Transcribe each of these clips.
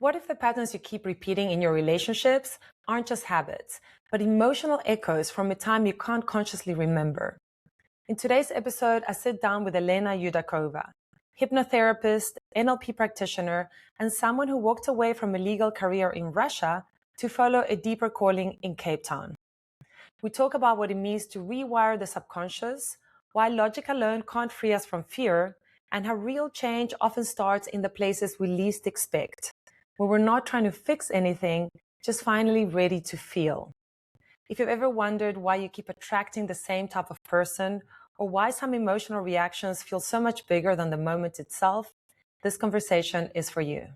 What if the patterns you keep repeating in your relationships aren't just habits, but emotional echoes from a time you can't consciously remember? In today's episode, I sit down with Elena Yudakova, hypnotherapist, NLP practitioner, and someone who walked away from a legal career in Russia to follow a deeper calling in Cape Town. We talk about what it means to rewire the subconscious, why logic alone can't free us from fear, and how real change often starts in the places we least expect, where we're not trying to fix anything, just finally ready to feel. If you've ever wondered why you keep attracting the same type of person, or why some emotional reactions feel so much bigger than the moment itself, this conversation is for you.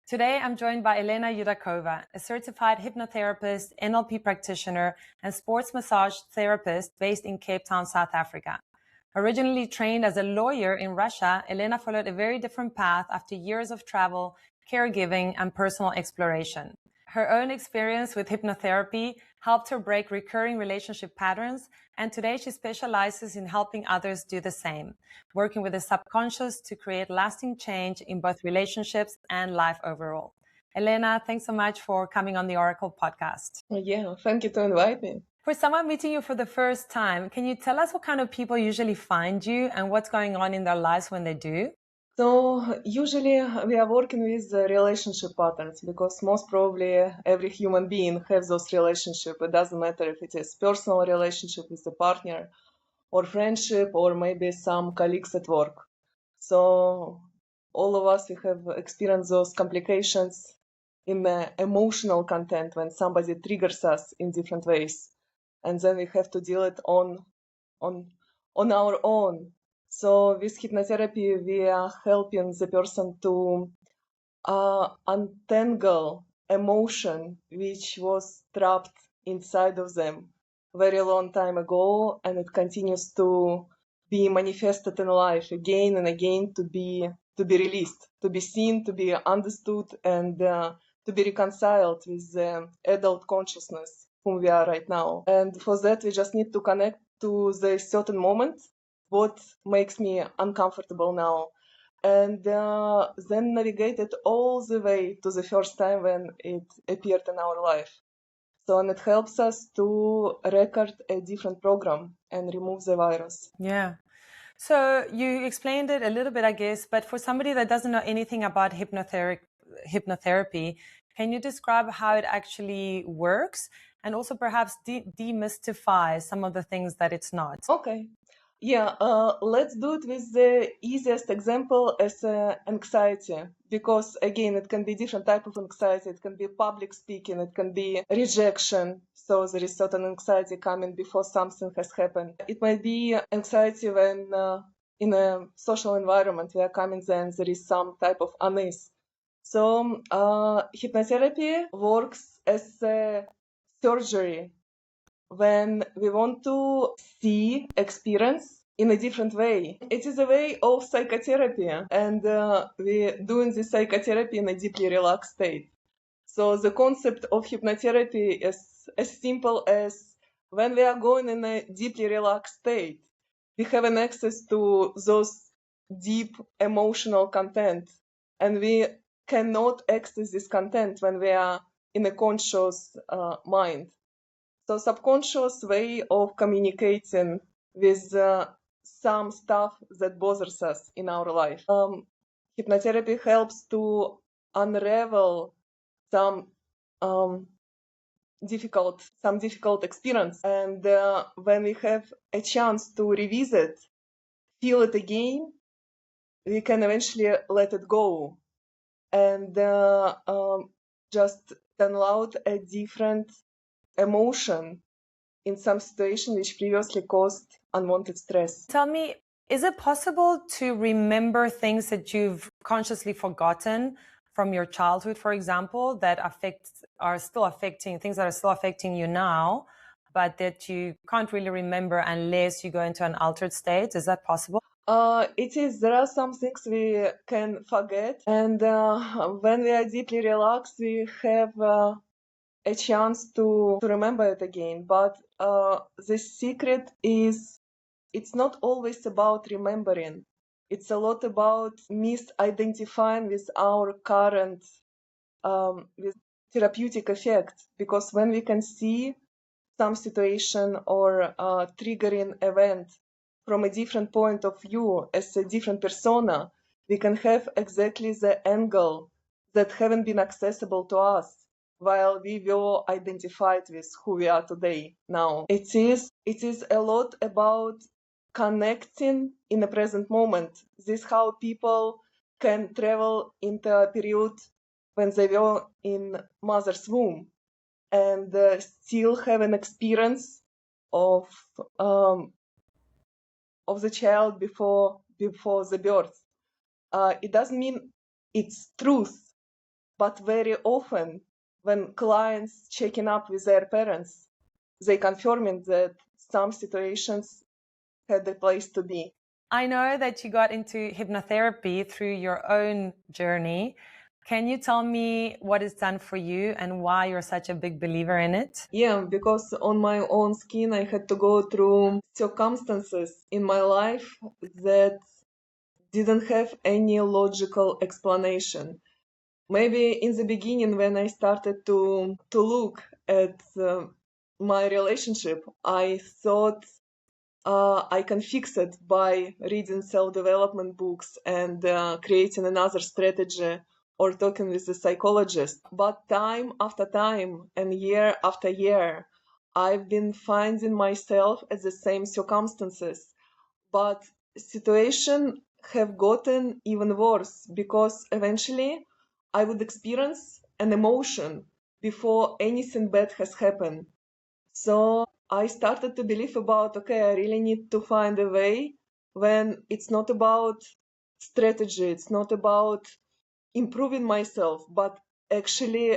Today, I'm joined by Elena Yudakova, a certified hypnotherapist, NLP practitioner, and sports massage therapist based in Cape Town, South Africa. Originally trained as a lawyer in Russia, Elena followed a very different path after years of travel, caregiving, and personal exploration. Her own experience with hypnotherapy helped her break recurring relationship patterns, and today she specializes in helping others do the same, working with the subconscious to create lasting change in both relationships and life overall. Elena, thanks so much for coming on the Oracle podcast. Yeah, thank you to invite me. For someone meeting you for the first time, can you tell us what kind of people usually find you and what's going on in their lives when they do? So usually we are working with relationship patterns because most probably every human being has those relationships. It doesn't matter if it is personal relationship with a partner or friendship or maybe some colleagues at work. So all of us, we have experienced those complications in the emotional content when somebody triggers us in different ways. And then we have to deal it on our own. So with hypnotherapy, we are helping the person to untangle emotion which was trapped inside of them very long time ago, and it continues to be manifested in life again and again to be released, to be seen, to be understood, and to be reconciled with the adult consciousness whom we are right now. And for that, we just need to connect to the certain moment, what makes me uncomfortable now, and then navigate it all the way to the first time when it appeared in our life. So, and it helps us to record a different program and remove the virus. Yeah. So you explained it a little bit, I guess, but for somebody that doesn't know anything about hypnotherapy, can you describe how it actually works and also perhaps demystify some of the things that it's not? Okay. Yeah, let's do it with the easiest example as anxiety, because again, it can be different type of anxiety. It can be public speaking, it can be rejection. So there is certain anxiety coming before something has happened. It might be anxiety when in a social environment we are coming, then there is some type of unease. So hypnotherapy works as a surgery when we want to see experience in a different way. It is a way of psychotherapy, and we're doing this psychotherapy in a deeply relaxed state. So the concept of hypnotherapy is as simple as when we are going in a deeply relaxed state, we have an access to those deep emotional content, and we cannot access this content when we are in a conscious mind. So subconscious way of communicating with some stuff that bothers us in our life. Hypnotherapy helps to unravel some difficult experience, and when we have a chance to revisit, feel it again, we can eventually let it go and just turn out a different emotion in some situation which previously caused unwanted stress. Tell me, is it possible to remember things that you've consciously forgotten from your childhood, for example, that are still affecting you now, but that you can't really remember unless you go into an altered state? Is that possible? It is. There are some things we can forget, and when we are deeply relaxed, we have a chance to remember it again. But the secret is it's not always about remembering. It's a lot about misidentifying with our current with therapeutic effect. Because when we can see some situation or triggering event from a different point of view as a different persona, we can have exactly the angle that haven't been accessible to us while we were identified with who we are today now. It is a lot about connecting in the present moment. This is how people can travel into a period when they were in mother's womb and still have an experience of the child before the birth. It doesn't mean it's truth, but very often when clients checking up with their parents, they confirming that some situations had a place to be. I know that you got into hypnotherapy through your own journey. Can you tell me what it's done for you and why you're such a big believer in it? Yeah, because on my own skin, I had to go through circumstances in my life that didn't have any logical explanation. Maybe in the beginning, when I started to look at my relationship, I thought I can fix it by reading self-development books and creating another strategy or talking with a psychologist. But time after time and year after year, I've been finding myself at the same circumstances. But situation have gotten even worse because eventually I would experience an emotion before anything bad has happened. So I started to believe about, okay, I really need to find a way when it's not about strategy, it's not about improving myself, but actually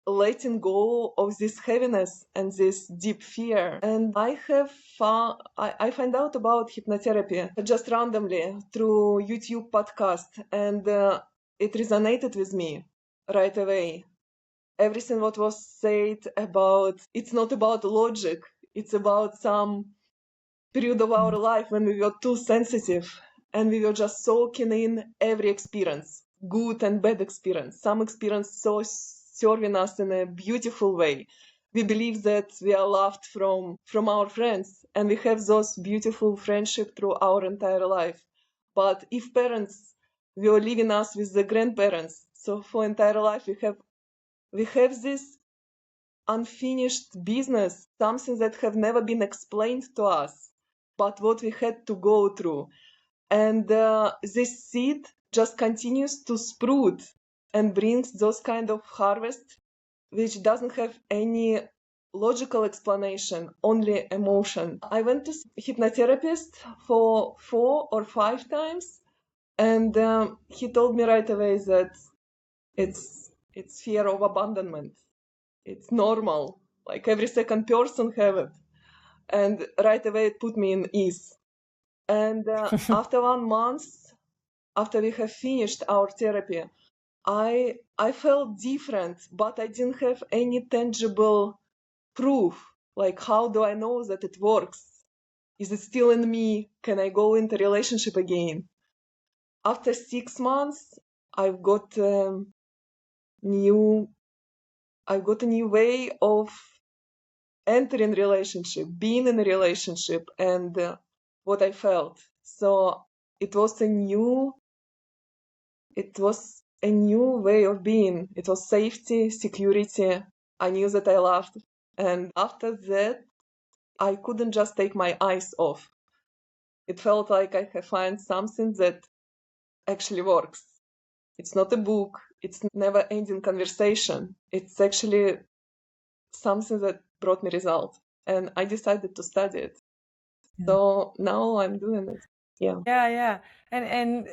letting go of this heaviness and this deep fear. And I have found, I find out about hypnotherapy just randomly through YouTube podcast, and it resonated with me right away. Everything what was said about it's not about logic, it's about some period of our life when we were too sensitive and we were just soaking in every experience, good and bad experience. Some experience so serving us in a beautiful way. We believe that we are loved from our friends and we have those beautiful friendship through our entire life. But if parents were leaving us with the grandparents, so for entire life we have this unfinished business, something that have never been explained to us, but what we had to go through. And this seed just continues to sprout and brings those kind of harvest, which doesn't have any logical explanation, only emotion. I went to hypnotherapist for 4 or 5 times, and he told me right away that it's fear of abandonment. It's normal. Like every second person have it. And right away it put me in ease. And after 1 month, after we have finished our therapy, I felt different, but I didn't have any tangible proof. Like, how do I know that it works? Is it still in me? Can I go into relationship again? After 6 months, I've got new I've got a new way of entering relationship, being in a relationship, and what I felt. So it was a new way of being. It was safety, security. I knew that I loved, and after that, I couldn't just take my eyes off. It felt like I have found something that actually works. It's not a book. It's never-ending conversation. It's actually something that brought me results, and I decided to study it. So now I'm doing it. Yeah. Yeah. And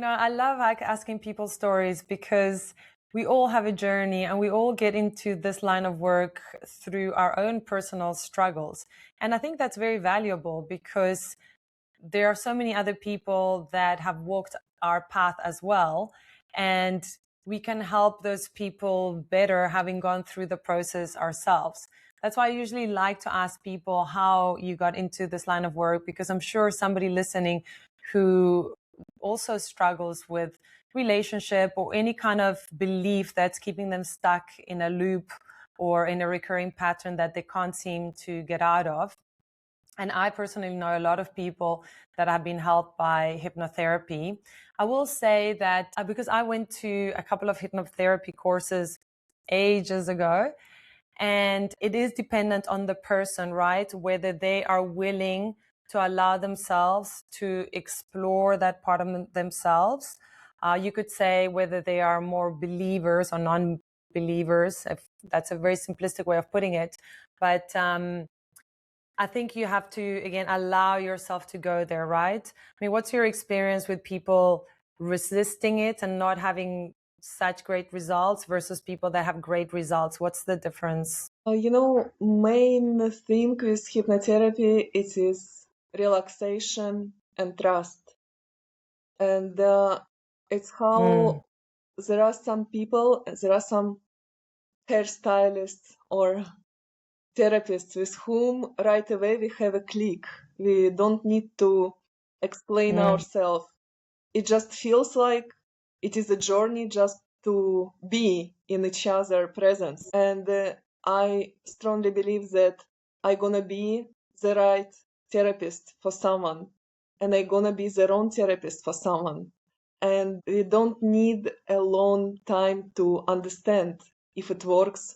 I love like asking people stories because we all have a journey and we all get into this line of work through our own personal struggles. And I think that's very valuable because there are so many other people that have walked our path as well. And we can help those people better having gone through the process ourselves. That's why I usually like to ask people how you got into this line of work, because I'm sure somebody listening who also struggles with relationship or any kind of belief that's keeping them stuck in a loop or in a recurring pattern that they can't seem to get out of. And I personally know a lot of people that have been helped by hypnotherapy. I will say that because I went to a couple of hypnotherapy courses ages ago, and it is dependent on the person, right? Whether they are willing to allow themselves to explore that part of themselves. You could say whether they are more believers or non-believers, if that's a very simplistic way of putting it. But I think you have to, again, allow yourself to go there, right? I mean, what's your experience with people resisting it and not having such great results versus people that have great results? What's the difference? Main thing with hypnotherapy, it is relaxation and trust. And it's how there are some people, there are some hairstylists or therapists with whom right away we have a click. We don't need to explain ourselves. It just feels like it is a journey just to be in each other's presence. And I strongly believe that I'm gonna be the right therapist for someone, and I'm gonna be the wrong therapist for someone. And we don't need a long time to understand if it works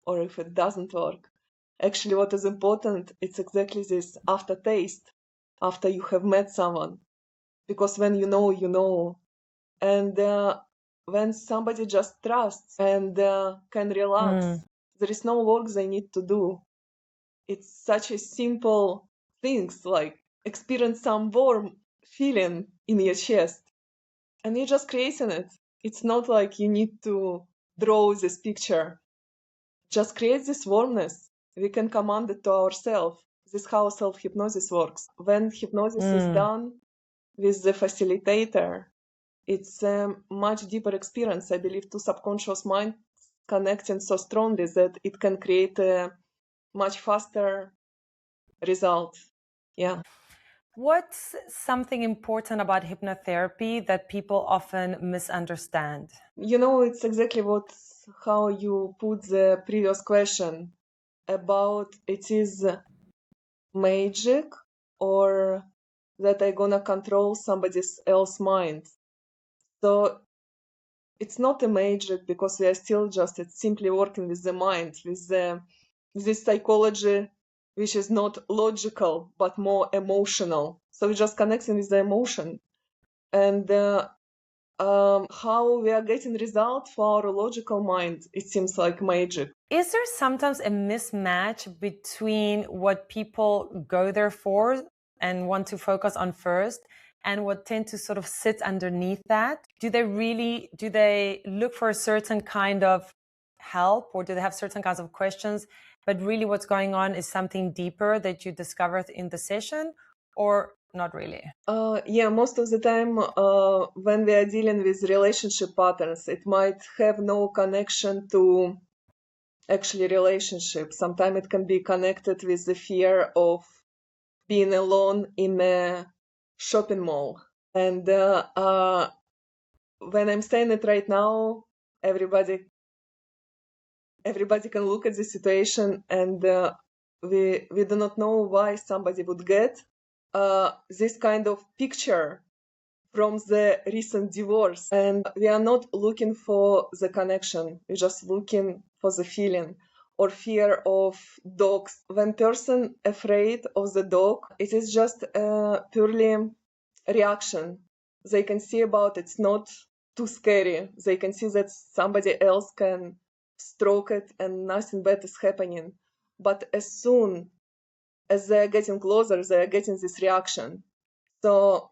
or if it doesn't work. Actually, what is important, it's exactly this aftertaste after you have met someone. Because when you know, you know. And when somebody just trusts and can relax, there is no work they need to do. It's such a simple things like experience some warm feeling in your chest. And you're just creating it. It's not like you need to draw this picture. Just create this warmness. We can command it to ourselves. This is how self-hypnosis works. When hypnosis is done with the facilitator, it's a much deeper experience. I believe two subconscious minds connecting so strongly that it can create a much faster result. Yeah. What's something important about hypnotherapy that people often misunderstand? It's exactly how you put the previous question about it is magic or that I'm gonna control somebody else's mind. So it's not a magic because we are still just simply working with the mind, with this psychology, which is not logical but more emotional. So we're just connecting with the emotion, and how we are getting result for our logical mind. It seems like magic. Is there sometimes a mismatch between what people go there for and want to focus on first and what tend to sort of sit underneath that? Do they look for a certain kind of help, or do they have certain kinds of questions, but really what's going on is something deeper that you discovered in the session, or not really? Yeah, most of the time when we are dealing with relationship patterns, it might have no connection to actually relationship. Sometimes it can be connected with the fear of being alone in a shopping mall. And when I'm saying it right now, everybody can look at the situation, and we do not know why somebody would get this kind of picture from the recent divorce. And we are not looking for the connection. We're just looking for the feeling or fear of dogs. When person afraid of the dog, it is just purely reaction. They can see about it's not too scary. They can see that somebody else can stroke it and nothing bad is happening. But as soon as they're getting closer, they're getting this reaction. So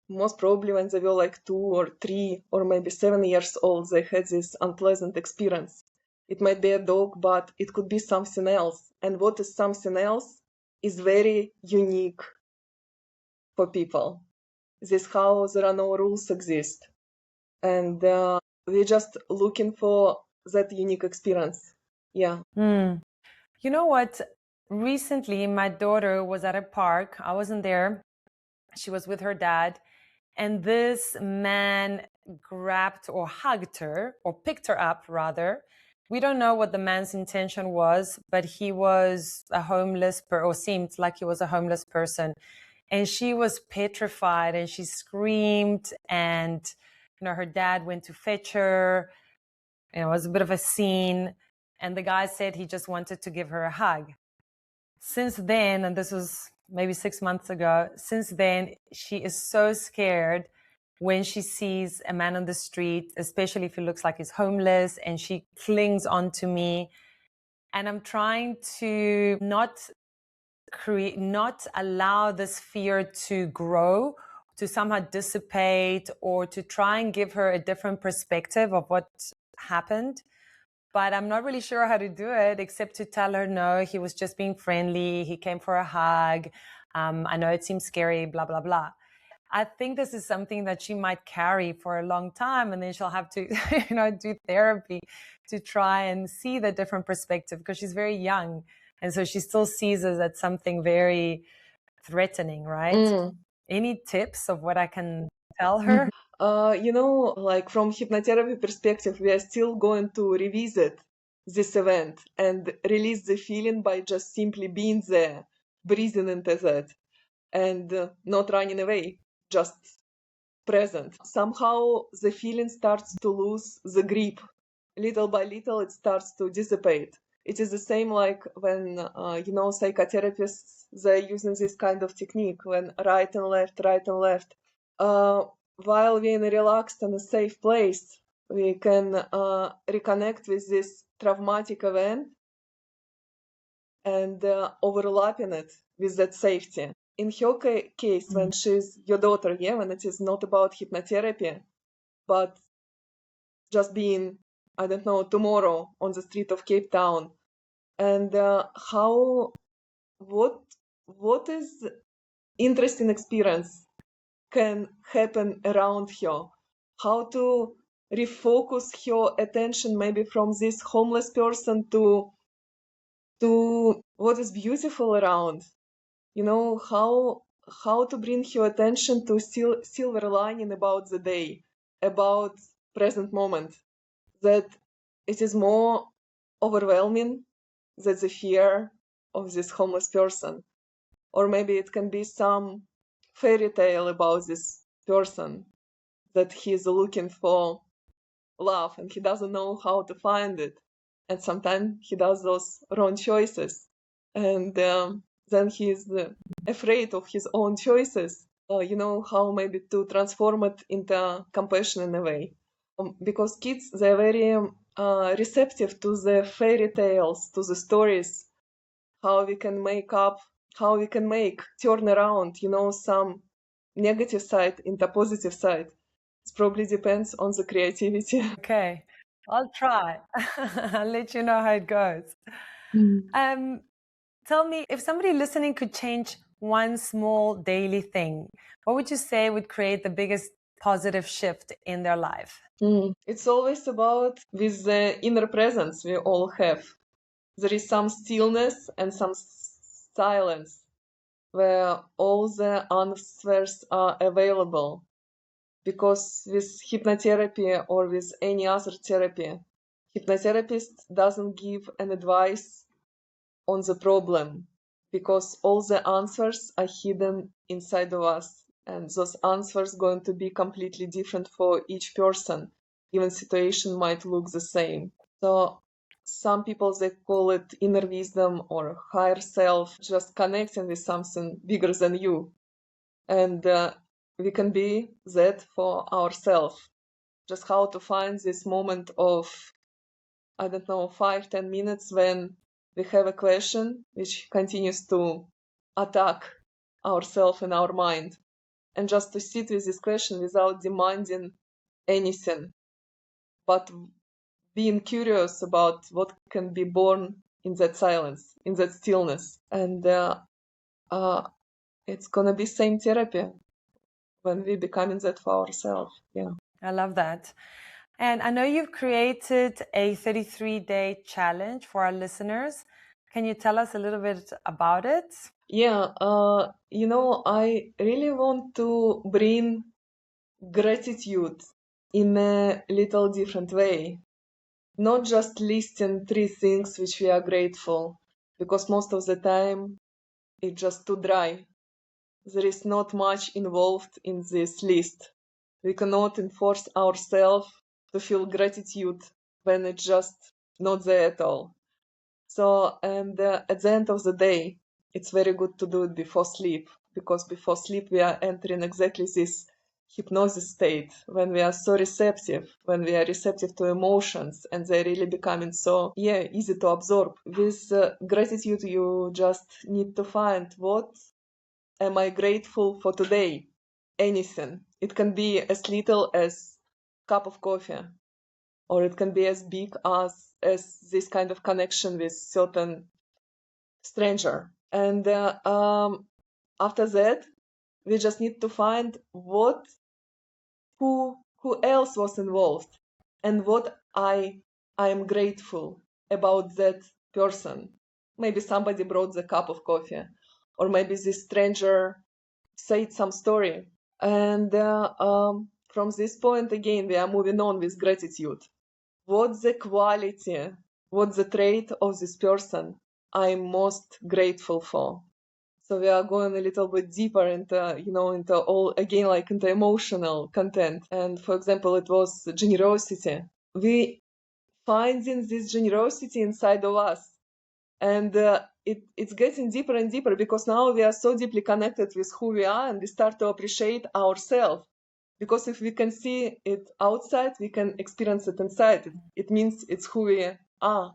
most probably when they were like 2 or 3 or maybe 7 years old, they had this unpleasant experience. It might be a dog, but it could be something else. And what is something else is very unique for people. This is how there are no rules exist. And we're just looking for that unique experience. Yeah. You know what? Recently, my daughter was at a park. I wasn't there. She was with her dad. And this man grabbed or hugged her, or picked her up, rather. We don't know what the man's intention was, but he was a homeless or seemed like he was a homeless person. And she was petrified and she screamed. And, her dad went to fetch her. It was a bit of a scene. And the guy said he just wanted to give her a hug. Since then, and this was maybe 6 months ago, since then, she is so scared when she sees a man on the street, especially if he looks like he's homeless, and she clings onto me. And I'm trying to not allow this fear to grow, to somehow dissipate, or to try and give her a different perspective of what happened. But I'm not really sure how to do it, except to tell her, no, he was just being friendly. He came for a hug. I know it seems scary, blah, blah, blah. I think this is something that she might carry for a long time, and then she'll have to, do therapy to try and see the different perspective, because she's very young. And so she still sees us as something very threatening, right? Any tips of what I can tell her? Like from hypnotherapy perspective, we are still going to revisit this event and release the feeling by just simply being there, breathing into that, and not running away, just present. Somehow the feeling starts to lose the grip. Little by little, it starts to dissipate. It is the same like when, psychotherapists, they're using this kind of technique when right and left. While we're in a relaxed and a safe place, we can reconnect with this traumatic event and overlapping it with that safety. In her case, when she's your daughter, when it is not about hypnotherapy, but just being, I don't know, tomorrow on the street of Cape Town, and what is interesting experience can happen around her, how to refocus her attention maybe from this homeless person to what is beautiful around, how to bring her attention to silver lining about the day, about present moment, that it is more overwhelming than the fear of this homeless person. Or maybe it can be some fairy tale about this person, that he's looking for love and he doesn't know how to find it. And sometimes he does those wrong choices. And then he's afraid of his own choices. How maybe to transform it into compassion in a way. Because kids, they're very receptive to the fairy tales, to the stories, how we can turn around, some negative side into positive side. It probably depends on the creativity. Okay, I'll try. I'll let you know how it goes. Tell me, if somebody listening could change one small daily thing, what would you say would create the biggest positive shift in their life? It's always about with the inner presence we all have. There is some stillness and some silence where all the answers are available. Because with hypnotherapy or with any other therapy, hypnotherapist doesn't give an advice on the problem, because all the answers are hidden inside of us, and those answers going to be completely different for each person. Even situation might look the same. So some people, they call it inner wisdom or higher self, just connecting with something bigger than you. And we can be that for ourselves. Just how to find this moment of, 5-10 minutes when we have a question which continues to attack ourselves and our mind, and just to sit with this question without demanding anything, but being curious about what can be born in that silence, in that stillness. And it's gonna be same therapy when we becoming that for ourselves. Yeah, I love that. And I know you've created a 33-day challenge for our listeners. Can you tell us a little bit about it? Yeah, I really want to bring gratitude in a little different way. Not just listing 3 things which we are grateful, because most of the time it's just too dry. There is not much involved in this list. We cannot enforce ourselves to feel gratitude when it's just not there at all. So, and at the end of the day, it's very good to do it before sleep, because before sleep we are entering exactly this hypnosis state when we are so receptive, when we are receptive to emotions, and they're really becoming so easy to absorb. With gratitude, you just need to find what am I grateful for today? Anything. It can be as little as cup of coffee, or it can be as big as this kind of connection with certain stranger. And after that, we just need to find who else was involved, and what I am grateful about that person. Maybe somebody brought the cup of coffee, or maybe this stranger said some story. And from this point again, we are moving on with gratitude. What's the quality, what's the trait of this person I'm most grateful for? So we are going a little bit deeper into all, again, like into emotional content. And for example, it was generosity. We finding this generosity inside of us. And it's getting deeper and deeper, because now we are so deeply connected with who we are, and we start to appreciate ourselves. Because if we can see it outside, we can experience it inside. It means it's who we are.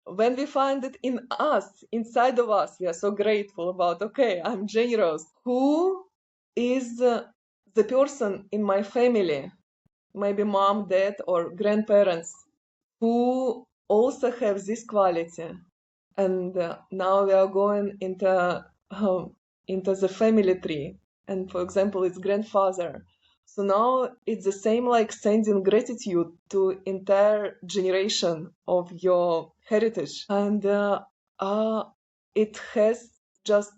When we find it in us, inside of us, we are so grateful about, okay, I'm generous. Who is the person in my family, maybe mom, dad, or grandparents, who also have this quality? And now we are going into the family tree. And for example, it's grandfather. So now it's the same like sending gratitude to entire generation of your heritage. And it has just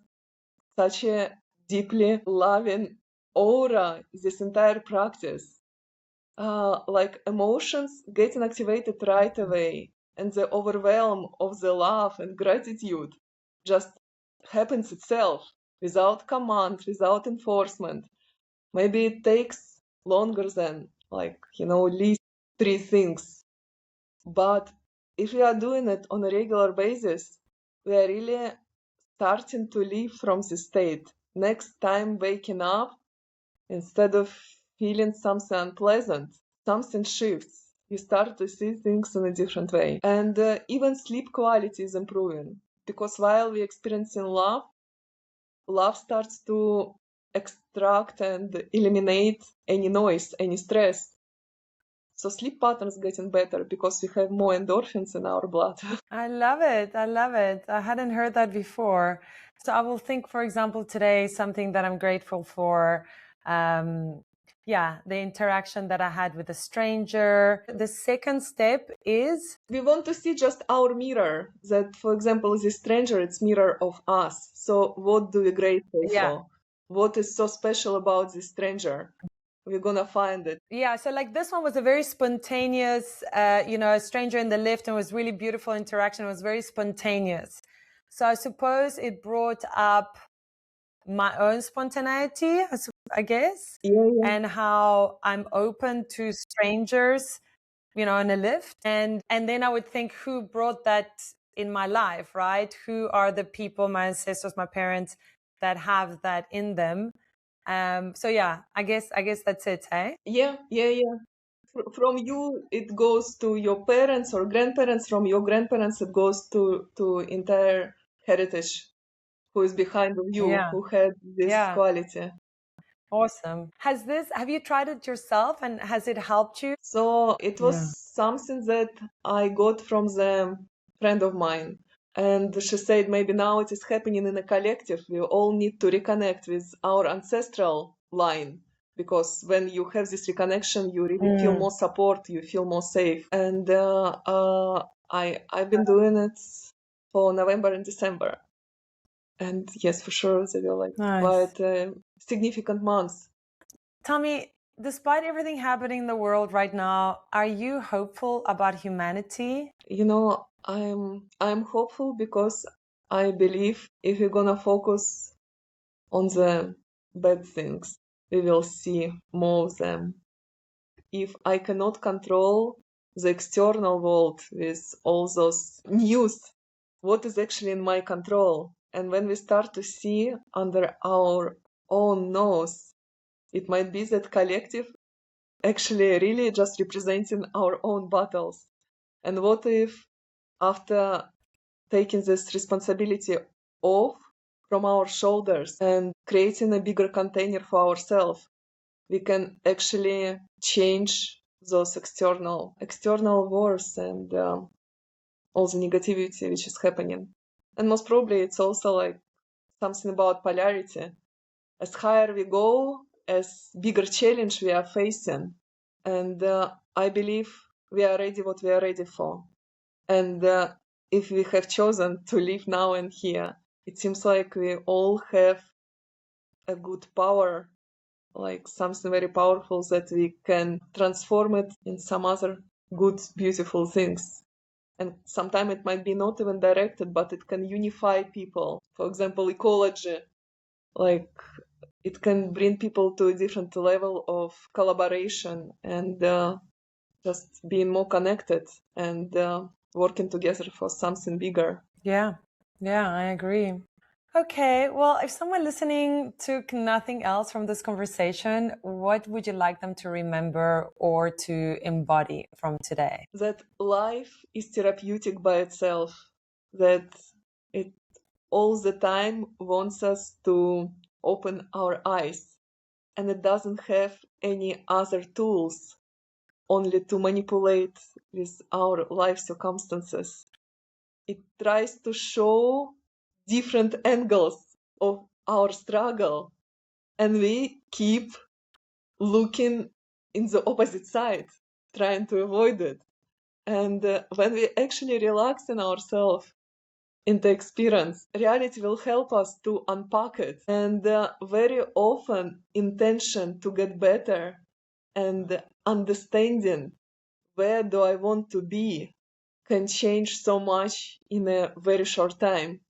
such a deeply loving aura, this entire practice. Like emotions getting activated right away, and the overwhelm of the love and gratitude just happens itself, without command, without enforcement. Maybe it takes longer than, list 3 things. But if we are doing it on a regular basis, we are really starting to live from this state. Next time waking up, instead of feeling something unpleasant, something shifts. You start to see things in a different way. And even sleep quality is improving, because while we're experiencing love starts to extract and eliminate any noise, any stress. So sleep patterns getting better because we have more endorphins in our blood. I love it. I love it. I hadn't heard that before. So I will think, for example, today, something that I'm grateful for. The interaction that I had with a stranger. The second step is we want to see just our mirror, that, for example, this stranger, it's mirror of us. So what do we grateful for? What is so special about this stranger? We're gonna find it. Yeah, so like this one was a very spontaneous, a stranger in the lift, and it was really beautiful interaction. It was very spontaneous. So I suppose it brought up my own spontaneity, I guess, and how I'm open to strangers, in a lift. And then I would think, who brought that in my life, right? Who are the people, my ancestors, my parents, that have that in them? I guess that's it, hey? Yeah. From you, it goes to your parents or grandparents. From your grandparents, it goes to entire heritage, who is behind of you, who had this quality. Awesome. Have you tried it yourself, and has it helped you? So it was something that I got from the friend of mine. And she said, maybe now it is happening in a collective. We all need to reconnect with our ancestral line. because when you have this reconnection, you really feel more support, you feel more safe. And I've been doing it for November and December. And yes, for sure, they were like quite significant months. Tell me, despite everything happening in the world right now, are you hopeful about humanity? You know, I'm hopeful because I believe if we're gonna focus on the bad things, we will see more of them. If I cannot control the external world with all those news, what is actually in my control? And when we start to see under our own nose, it might be that collective actually really just representing our own battles. And what if after taking this responsibility off from our shoulders and creating a bigger container for ourselves, we can actually change those external wars and all the negativity which is happening. And most probably it's also like something about polarity. As higher we go, as bigger challenge we are facing. And I believe we are ready what we are ready for. And if we have chosen to live now and here, it seems like we all have a good power, like something very powerful that we can transform it in some other good, beautiful things. And sometimes it might be not even directed, but it can unify people. For example, ecology, like it can bring people to a different level of collaboration and just being more connected and working together for something bigger. Yeah, I agree. Okay, well, if someone listening took nothing else from this conversation, what would you like them to remember or to embody from today? That life is therapeutic by itself, that it all the time wants us to open our eyes, and it doesn't have any other tools only to manipulate with our life circumstances. It tries to show different angles of our struggle, and we keep looking in the opposite side, trying to avoid it. And when we actually relax in ourselves in the experience, reality will help us to unpack it. And very often, intention to get better and understanding where do I want to be can change so much in a very short time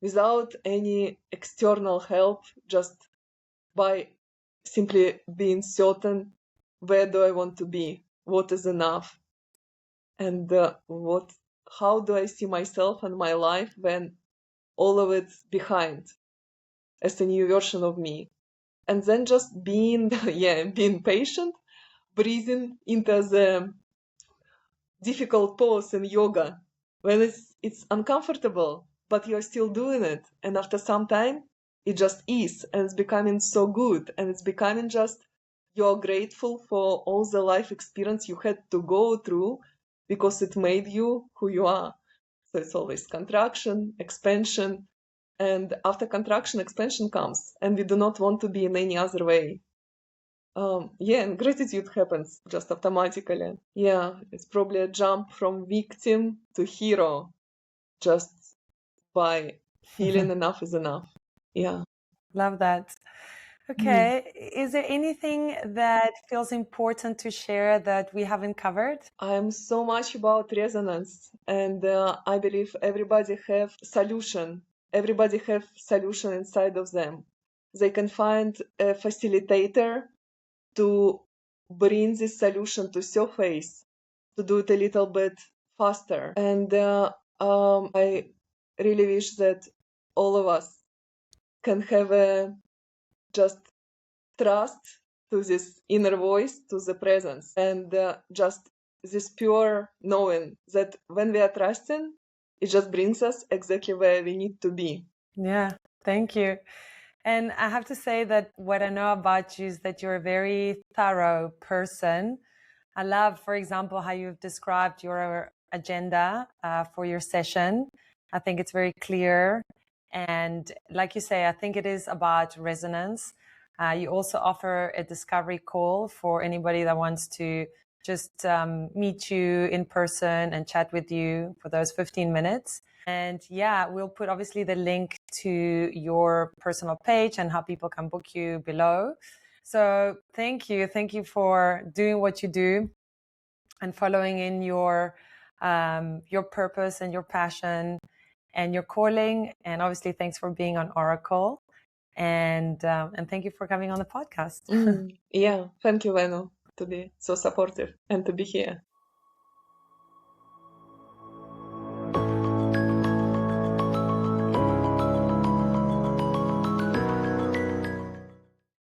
without any external help, just by simply being certain where do I want to be, what is enough, and how do I see myself and my life when all of it's behind as a new version of me. And then just being being patient, breathing into the difficult pose in yoga when it's uncomfortable, but you're still doing it. And after some time, it just is, and it's becoming so good, and it's becoming just you're grateful for all the life experience you had to go through because it made you who you are. So it's always contraction, expansion, and after contraction, expansion comes, and we do not want to be in any other way. And gratitude happens just automatically. Yeah, it's probably a jump from victim to hero just by feeling enough is enough. Yeah. Love that. Okay, is there anything that feels important to share that we haven't covered? I'm so much about resonance, and I believe everybody have solution. Everybody have solution inside of them. They can find a facilitator to bring this solution to surface, to do it a little bit faster. And I really wish that all of us can have a just trust to this inner voice, to the presence, and just this pure knowing that when we are trusting, it just brings us exactly where we need to be. Yeah, thank you. And I have to say that what I know about you is that you're a very thorough person. I love, for example, how you've described your agenda for your session. I think it's very clear. And like you say, I think it is about resonance. You also offer a discovery call for anybody that wants to just meet you in person and chat with you for those 15 minutes. And yeah, we'll put obviously the link to your personal page and how people can book you below. So thank you. Thank you for doing what you do and following in your purpose and your passion and your calling. And obviously, thanks for being on Oracle. And thank you for coming on the podcast. Yeah, thank you, Leno, to be so supportive and to be here.